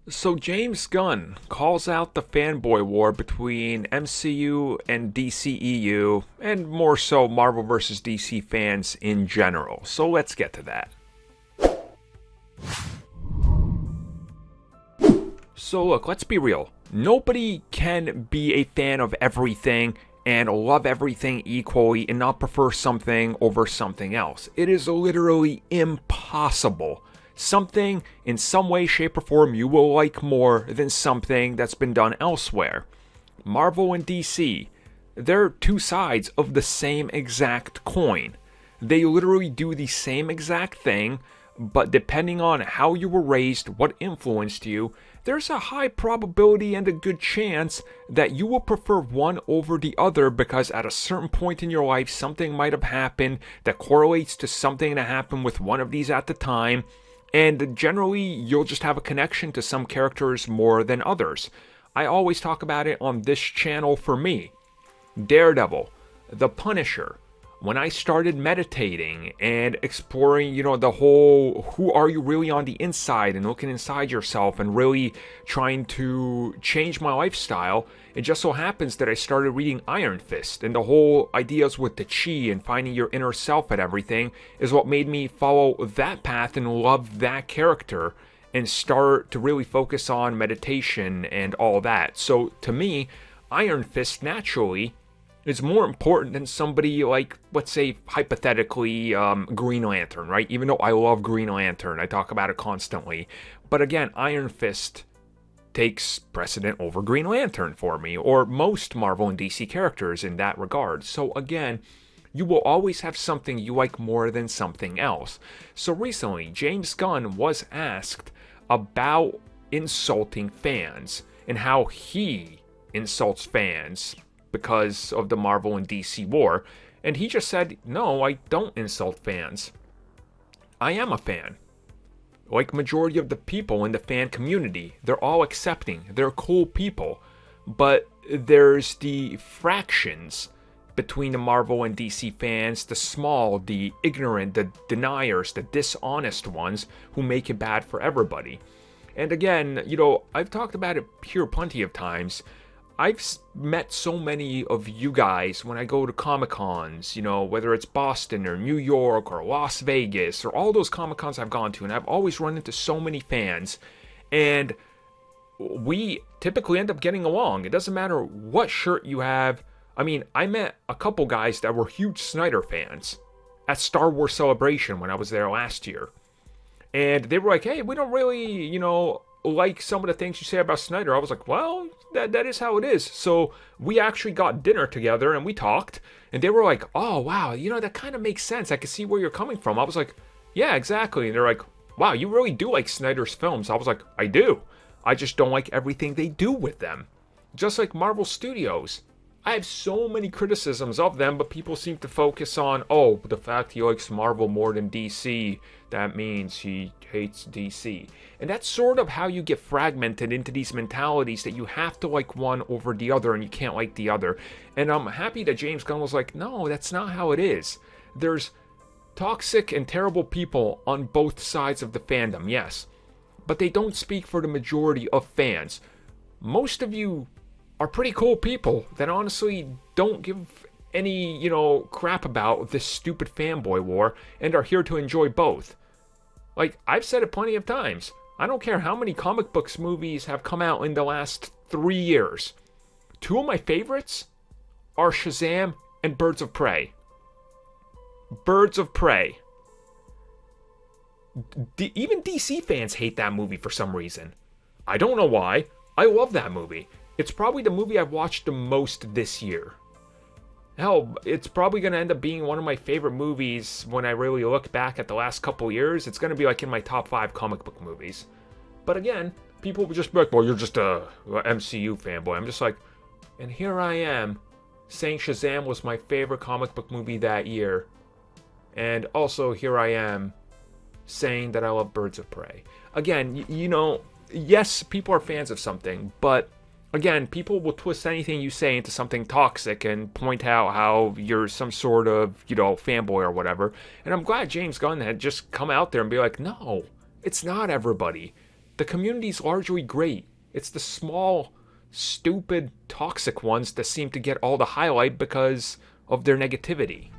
So James Gunn calls out the fanboy war between MCU and DCEU, and more so Marvel vs. DC fans in general. So let's get to that. So look, let's be real. Nobody can be a fan of everything and love everything equally and not prefer something over something else. It is literally impossible. Something in some way, shape, or form you will like more than something that's been done elsewhere. Marvel and DC, they're two sides of the same exact coin. They literally do the same exact thing, but depending on how you were raised, what influenced you, there's a high probability and a good chance that you will prefer one over the other because at a certain point in your life, something might have happened that correlates to something that happened with one of these at the time. And generally, you'll just have a connection to some characters more than others. I always talk about it on this channel for me. Daredevil, The Punisher. When I started meditating and exploring, the whole who are you really on the inside and looking inside yourself and really trying to change my lifestyle, it just so happens that I started reading Iron Fist, and the whole ideas with the chi and finding your inner self and everything is what made me follow that path and love that character and start to really focus on meditation and all that. So to me, Iron Fist naturally is more important than somebody like, let's say, hypothetically, Green Lantern, right? Even though I love Green Lantern, I talk about it constantly. But again, Iron Fist takes precedent over Green Lantern for me, or most Marvel and DC characters in that regard. So again, you will always have something you like more than something else. So recently, James Gunn was asked about insulting fans and how he insults fans because of the Marvel and DC war, and he just said, no, I don't insult fans. I am a fan. Like majority of the people in the fan community, they're all accepting, they're cool people, but there's the fractions between the Marvel and DC fans, the small, the ignorant, the deniers, the dishonest ones who make it bad for everybody. And again, I've talked about it here plenty of times. I've met so many of you guys when I go to Comic-Cons, whether it's Boston or New York or Las Vegas or all those Comic-Cons I've gone to, and I've always run into so many fans, and we typically end up getting along. It doesn't matter what shirt you have. I mean, I met a couple guys that were huge Snyder fans at Star Wars Celebration when I was there last year, and they were like, hey, we don't really, like some of the things you say about Snyder. I was like, well, that is how it is. So we actually got dinner together and we talked, and they were like, oh wow, that kind of makes sense. I can see where you're coming from. I was like, yeah, exactly. And they're like, wow, you really do like Snyder's films. I was like, I do. I just don't like everything they do with them. Just like Marvel Studios. I have so many criticisms of them, but people seem to focus on, the fact he likes Marvel more than DC, that means he hates DC. And that's sort of how you get fragmented into these mentalities that you have to like one over the other and you can't like the other. And I'm happy that James Gunn was like, no, that's not how it is. There's toxic and terrible people on both sides of the fandom, yes. But they don't speak for the majority of fans. Most of you are pretty cool people that honestly don't give any, crap about this stupid fanboy war and are here to enjoy both. Like, I've said it plenty of times. I don't care how many comic books movies have come out in the last 3 years. Two of my favorites are Shazam and Birds of Prey. Birds of Prey. Even DC fans hate that movie for some reason. I don't know why. I love that movie. It's probably the movie I've watched the most this year. Hell, it's probably going to end up being one of my favorite movies when I really look back at the last couple years. It's going to be like in my top 5 comic book movies. But again, people would just be like, well, you're just a MCU fanboy. I'm just like, and here I am saying Shazam was my favorite comic book movie that year. And also here I am saying that I love Birds of Prey. Again, yes, people are fans of something, but again, people will twist anything you say into something toxic and point out how you're some sort of, fanboy or whatever. And I'm glad James Gunn had just come out there and be like, no, it's not everybody. The community's largely great. It's the small, stupid, toxic ones that seem to get all the highlight because of their negativity.